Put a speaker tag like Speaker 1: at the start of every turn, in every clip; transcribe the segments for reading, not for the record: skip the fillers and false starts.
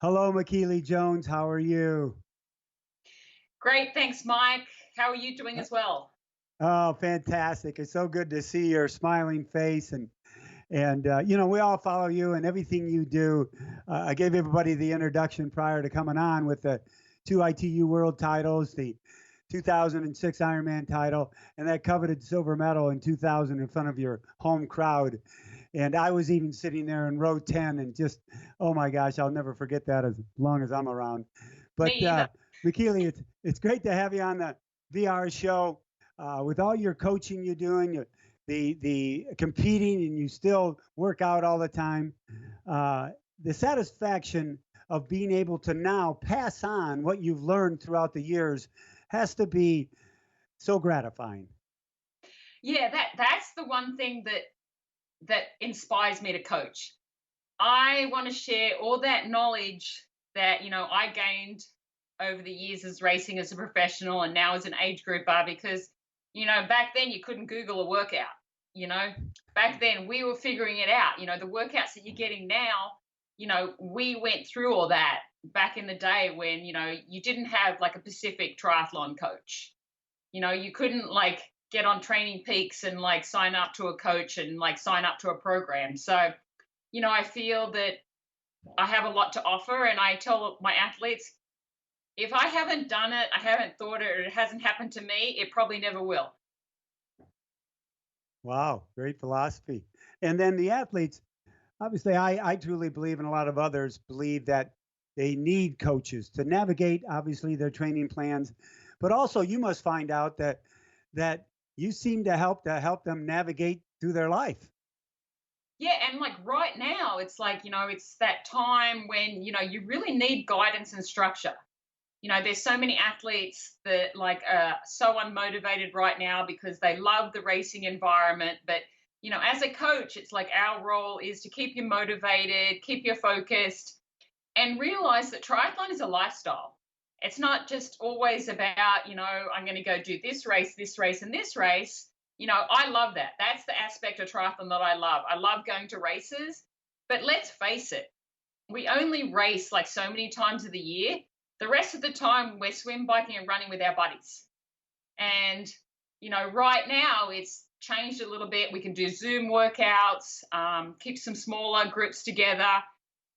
Speaker 1: Hello, Michellie Jones. How are you?
Speaker 2: Great, thanks, Mike. How are you doing
Speaker 1: Uh,
Speaker 2: as well?
Speaker 1: Oh, fantastic! It's so good to see your smiling face, and we all follow you and everything you do. I gave everybody the introduction prior to coming on with the two ITU World titles, the 2006 Ironman title, and that coveted silver medal in 2000 in front of your home crowd. And I was even sitting there in row 10, and just, oh my gosh, I'll never forget that as long as I'm around.
Speaker 2: Me
Speaker 1: But
Speaker 2: either.
Speaker 1: Michellie, it's great to have you on the VR show. With all your coaching you're doing, the competing, and you still work out all the time. Uh, the satisfaction of being able to now pass on what you've learned throughout the years has to be so gratifying.
Speaker 2: Yeah, that's the one thing that inspires me to coach. I want to share all that knowledge that I gained over the years as racing as a professional and now as an age grouper because back then you couldn't Google a workout. You know, back then we were figuring it out. The workouts that you're getting now, we went through all that back in the day when you didn't have like a Pacific triathlon coach. You couldn't like get on Training Peaks and like sign up to a coach and like sign up to a program. So, I feel that I have a lot to offer, and I tell my athletes, if I haven't done it, I haven't thought it, or it hasn't happened to me, it probably never will.
Speaker 1: Wow, great philosophy. And then the athletes, obviously, I truly believe, and a lot of others believe, that they need coaches to navigate, obviously, their training plans. But also, you must find out that you seem to help them navigate through their life.
Speaker 2: Yeah, and like right now, it's like, it's that time when, you really need guidance and structure. There's so many athletes that like are so unmotivated right now because they love the racing environment. But, as a coach, it's like our role is to keep you motivated, keep you focused, and realize that triathlon is a lifestyle. It's not just always about, I'm going to go do this race, and this race. I love that. That's the aspect of triathlon that I love. I love going to races, but let's face it, we only race like so many times of the year. The rest of the time, we're swim, biking, and running with our buddies. And, right now it's changed a little bit. We can do Zoom workouts, keep some smaller groups together.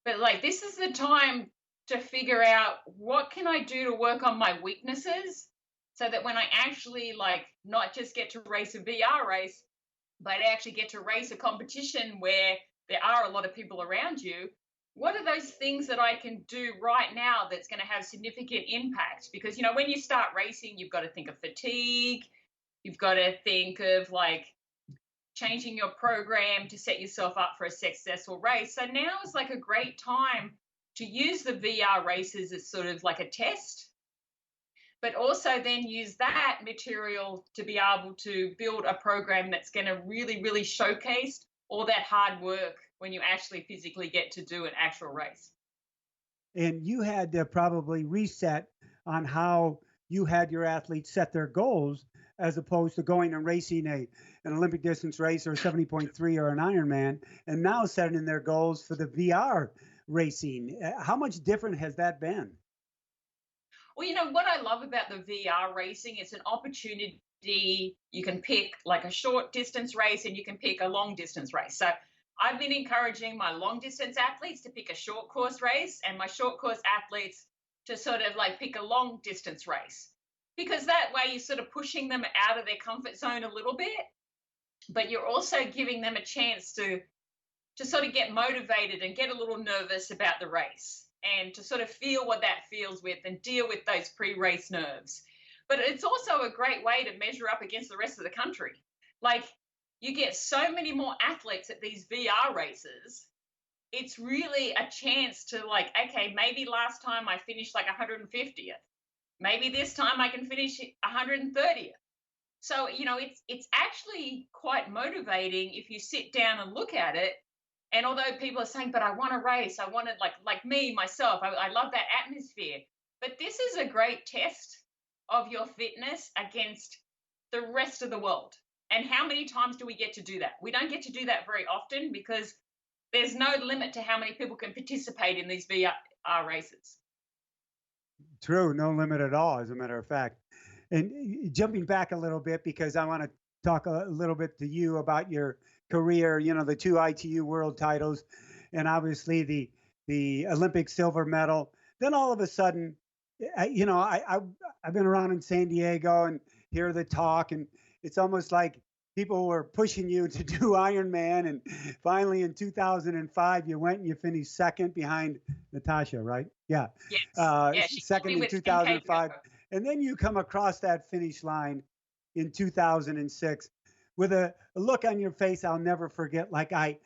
Speaker 2: But like, this is the time to figure out what can I do to work on my weaknesses so that when I actually like not just get to race a VR race, but I actually get to race a competition where there are a lot of people around you. What are those things that I can do right now that's going to have significant impact? Because, when you start racing, you've got to think of fatigue. You've got to think of like changing your program to set yourself up for a successful race. So now is like a great time to use the VR races as sort of like a test, but also then use that material to be able to build a program that's going to really, really showcase all that hard work when you actually physically get to do an actual race.
Speaker 1: And you had to probably reset on how you had your athletes set their goals, as opposed to going and racing an Olympic distance race or a 70.3 or an Ironman, and now setting their goals for the VR racing. How much different has that been?
Speaker 2: Well, what I love about the VR racing, it's an opportunity. You can pick like a short distance race and you can pick a long distance race. So I've been encouraging my long distance athletes to pick a short course race and my short course athletes to sort of like pick a long distance race. Because that way you're sort of pushing them out of their comfort zone a little bit, but you're also giving them a chance to sort of get motivated and get a little nervous about the race and to sort of feel what that feels with and deal with those pre-race nerves. But it's also a great way to measure up against the rest of the country. Like, you get so many more athletes at these VR races. It's really a chance to like, okay, maybe last time I finished like 150th. Maybe this time I can finish 130th. So, it's actually quite motivating if you sit down and look at it. And although people are saying, but I want to race, I want to like me, myself, I love that atmosphere. But this is a great test of your fitness against the rest of the world. And how many times do we get to do that? We don't get to do that very often because there's no limit to how many people can participate in these VR races.
Speaker 1: True, no limit at all, as a matter of fact. And jumping back a little bit, because I want to talk a little bit to you about your career. You know, the two ITU world titles, and obviously the Olympic silver medal. Then all of a sudden, you know, I've been around in San Diego and hear the talk, and it's almost like people were pushing you to do Ironman, and finally in 2005 you went and you finished second behind Natasha, right? Yeah,
Speaker 2: Yes. Yeah, she
Speaker 1: second in
Speaker 2: with
Speaker 1: 2005, and then you come across that finish line in 2006 with a look on your face I'll never forget. Like I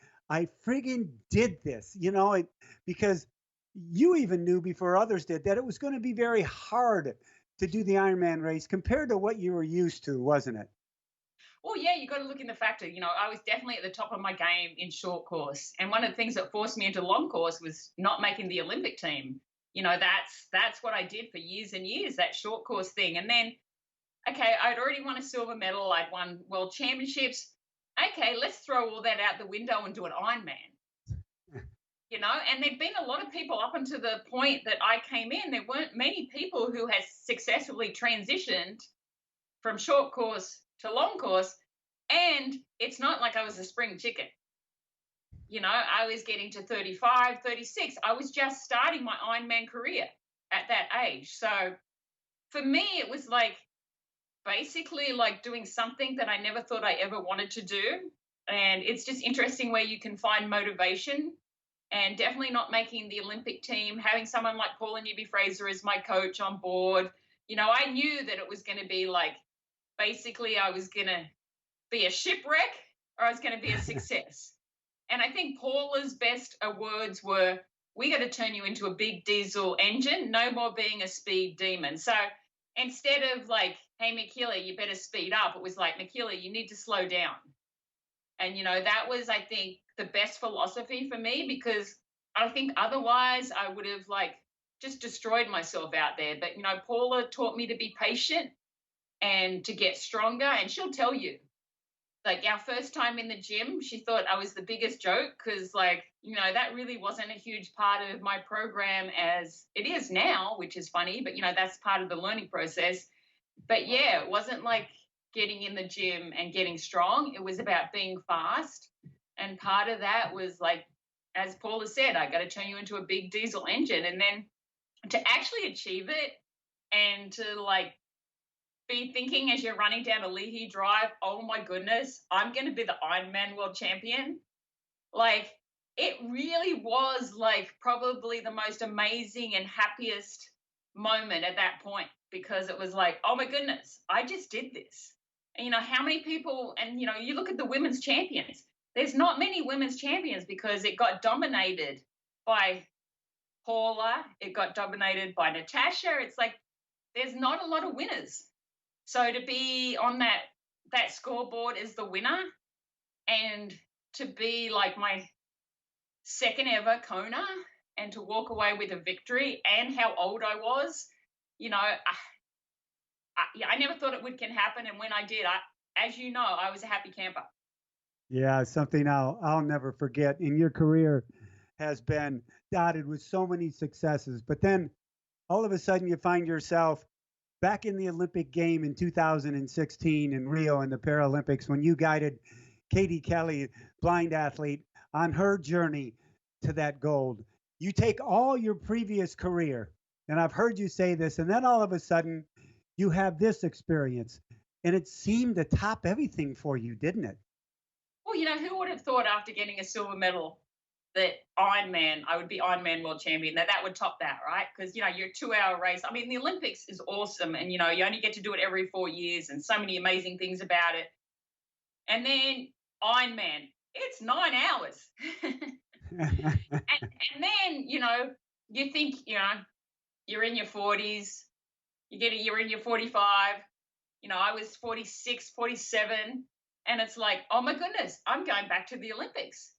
Speaker 1: friggin' did this, you know, because you even knew before others did that it was going to be very hard to do the Ironman race compared to what you were used to, wasn't it?
Speaker 2: Well, yeah, you got to look in the factor. You know, I was definitely at the top of my game in short course, and one of the things that forced me into long course was not making the Olympic team. You know, that's what I did for years and years, that short course thing. And then, okay, I'd already won a silver medal. I'd won world championships. Okay, let's throw all that out the window and do an Ironman. You know, and there'd been a lot of people up until the point that I came in. There weren't many people who had successfully transitioned from short course to long course. And it's not like I was a spring chicken. You know, I was getting to 35, 36. I was just starting my Ironman career at that age. So for me, it was like basically like doing something that I never thought I ever wanted to do. And it's just interesting where you can find motivation, and definitely not making the Olympic team, having someone like Paula Newby-Fraser as my coach on board. You know, I knew that it was going to be like, basically I was going to be a shipwreck or I was going to be a success. And I think Paula's best words were, we got to turn you into a big diesel engine, no more being a speed demon. So instead of like, hey, Michellie, you better speed up, it was like, Michellie, you need to slow down. And, you know, that was, I think, the best philosophy for me, because I think otherwise I would have like just destroyed myself out there. But, you know, Paula taught me to be patient and to get stronger. And she'll tell you, like our first time in the gym, she thought I was the biggest joke because, like, you know, that really wasn't a huge part of my program as it is now, which is funny. But, you know, that's part of the learning process. But, yeah, it wasn't like getting in the gym and getting strong. It was about being fast. And part of that was like, as Paula said, I got to turn you into a big diesel engine. And then to actually achieve it and to like be thinking as you're running down a Leahy Drive, oh my goodness, I'm going to be the Ironman world champion. Like it really was like probably the most amazing and happiest moment at that point, because it was like, oh my goodness, I just did this. And, you know, how many people, and, you know, you look at the women's champions, there's not many women's champions because it got dominated by Paula. It got dominated by Natasha. It's like, there's not a lot of winners. So to be on that scoreboard as the winner and to be like my second ever Kona and to walk away with a victory, and how old I was, you know, I never thought it can happen. And when I did, as you know, I was a happy camper.
Speaker 1: Yeah, something I'll never forget. And your career has been dotted with so many successes, but then all of a sudden you find yourself back in the Olympic game in 2016 in Rio in the Paralympics when you guided Katie Kelly, blind athlete, on her journey to that gold. You take all your previous career, and I've heard you say this, and then all of a sudden you have this experience, and it seemed to top everything for you, didn't it?
Speaker 2: Well, you know, who would have thought after getting a silver medal that Ironman, I would be Ironman world champion, that would top that, right? Because, you know, your 2-hour race, I mean, the Olympics is awesome. And, you know, you only get to do it every 4 years and so many amazing things about it. And then Ironman, it's 9 hours. and then, you know, you think, you know, you're in your 40s, you're in your 45, you know, I was 46, 47. And it's like, oh my goodness, I'm going back to the Olympics.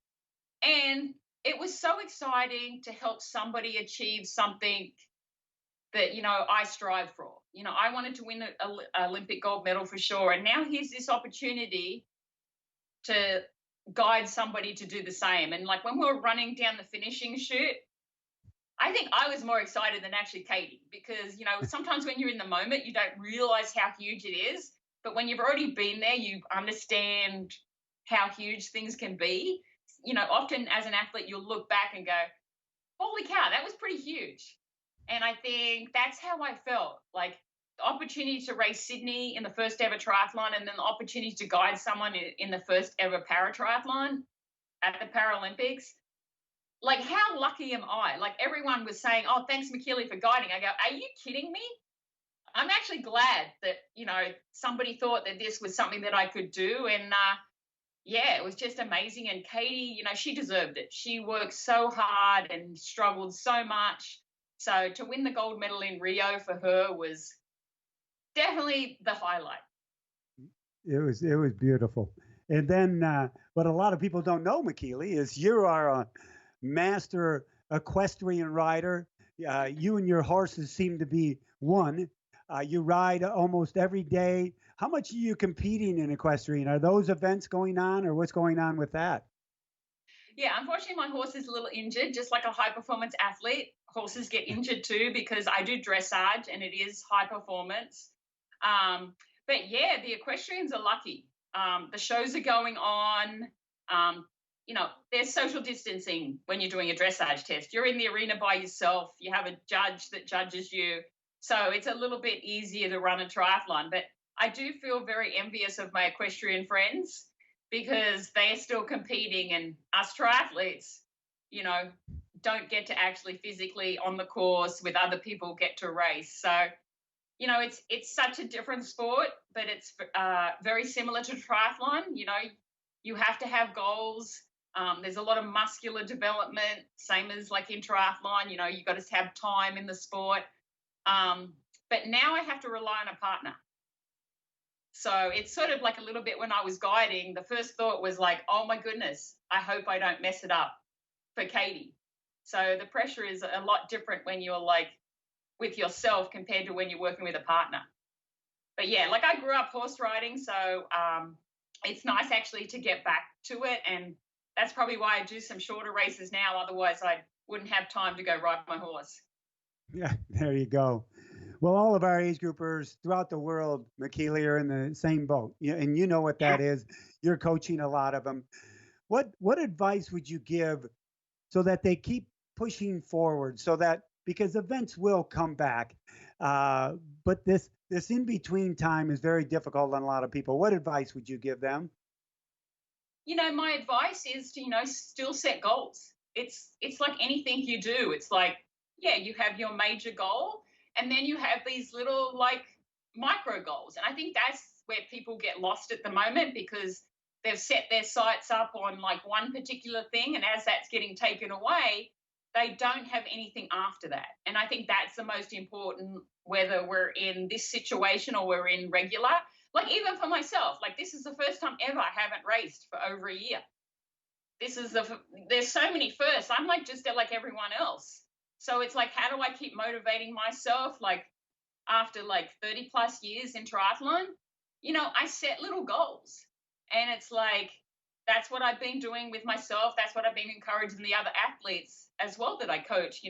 Speaker 2: And it was so exciting to help somebody achieve something that, you know, I strive for. You know, I wanted to win an Olympic gold medal for sure. And now here's this opportunity to guide somebody to do the same. And like when we were running down the finishing chute, I think I was more excited than actually Katie because, sometimes when you're in the moment, you don't realize how huge it is. But when you've already been there, you understand how huge things can be. Often as an athlete, you'll look back and go, holy cow, that was pretty huge. And I think that's how I felt. Like the opportunity to race Sydney in the first ever triathlon and then the opportunity to guide someone in the first ever para-triathlon at the Paralympics. Like, how lucky am I? Like, everyone was saying, oh, thanks, Michellie, for guiding. I go, are you kidding me? I'm actually glad that, somebody thought that this was something that I could do. And yeah, it was just amazing. And Katie, she deserved it. She worked so hard and struggled so much. So to win the gold medal in Rio for her was definitely the highlight.
Speaker 1: It was beautiful. And then what a lot of people don't know, Michellie, is you are a master equestrian rider. You and your horses seem to be one. You ride almost every day. How much are you competing in equestrian? Are those events going on, or what's going on with that?
Speaker 2: Yeah, unfortunately, my horse is a little injured, just like a high performance athlete. Horses get injured too because I do dressage and it is high performance. But yeah, the equestrians are lucky. The shows are going on. There's social distancing when you're doing a dressage test. You're in the arena by yourself. You have a judge that judges you. So it's a little bit easier to run a triathlon. But I do feel very envious of my equestrian friends because they're still competing and us triathletes, don't get to actually physically on the course with other people get to race. So, it's such a different sport, but it's very similar to triathlon. You have to have goals. There's a lot of muscular development, same as like in triathlon. You've got to have time in the sport. But now I have to rely on a partner. So it's sort of like a little bit when I was guiding, the first thought was like, oh my goodness, I hope I don't mess it up for Katie. So the pressure is a lot different when you're like with yourself compared to when you're working with a partner. But yeah, like I grew up horse riding, so it's nice actually to get back to it. And that's probably why I do some shorter races now. Otherwise, I wouldn't have time to go ride my horse.
Speaker 1: Yeah, there you go. Well, all of our age groupers throughout the world, Michellie, are in the same boat. And you know what that is. You're coaching a lot of them. What advice would you give so that they keep pushing forward? So that because events will come back, but this in between time is very difficult on a lot of people. What advice would you give them?
Speaker 2: My advice is to still set goals. It's like anything you do. It's like, yeah, you have your major goal. And then you have these little like micro goals. And I think that's where people get lost at the moment because they've set their sights up on like one particular thing. And as that's getting taken away, they don't have anything after that. And I think that's the most important, whether we're in this situation or we're in regular. Like even for myself, like this is the first time ever I haven't raced for over a year. There's so many firsts. I'm like just like everyone else. So it's like, how do I keep motivating myself? Like after like 30 plus years in triathlon, I set little goals and it's like, that's what I've been doing with myself. That's what I've been encouraging the other athletes as well that I coach,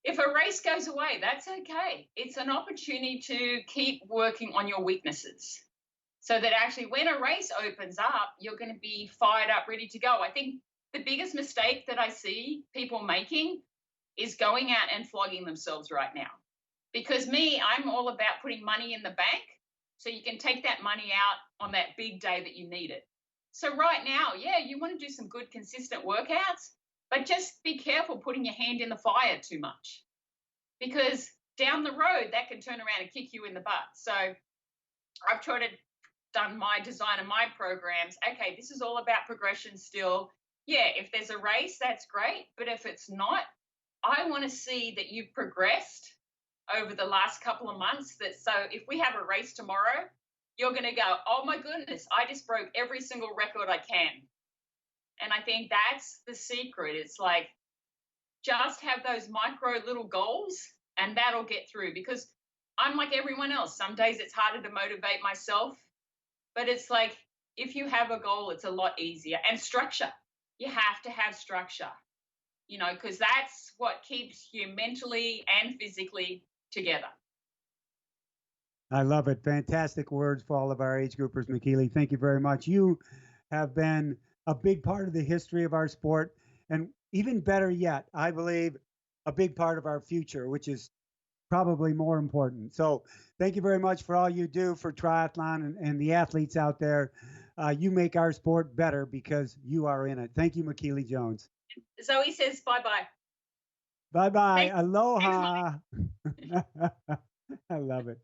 Speaker 2: If a race goes away, that's okay. It's an opportunity to keep working on your weaknesses so that actually when a race opens up, you're going to be fired up, ready to go. I think the biggest mistake that I see people making is going out and flogging themselves right now. Because I'm all about putting money in the bank so you can take that money out on that big day that you need it. So right now, yeah, you want to do some good, consistent workouts, but just be careful putting your hand in the fire too much because down the road, that can turn around and kick you in the butt. So I've tried to done my design of my programs. Okay, this is all about progression still. Yeah, if there's a race, that's great. But if it's not, I want to see that you've progressed over the last couple of months. So if we have a race tomorrow, you're going to go, oh my goodness, I just broke every single record I can. And I think that's the secret. It's like, just have those micro little goals and that'll get through because I'm like everyone else. Some days it's harder to motivate myself, but it's like, if you have a goal, it's a lot easier. And structure, you have to have structure. because that's what keeps you mentally and physically together.
Speaker 1: I love it. Fantastic words for all of our age groupers, Michellie. Thank you very much. You have been a big part of the history of our sport, and even better yet, I believe a big part of our future, which is probably more important. So, thank you very much for all you do for triathlon and the athletes out there. You make our sport better because you are in it. Thank you, Michellie Jones.
Speaker 2: Zoe says bye bye.
Speaker 1: Bye bye.
Speaker 2: Thanks, Mike.
Speaker 1: Aloha. I love it.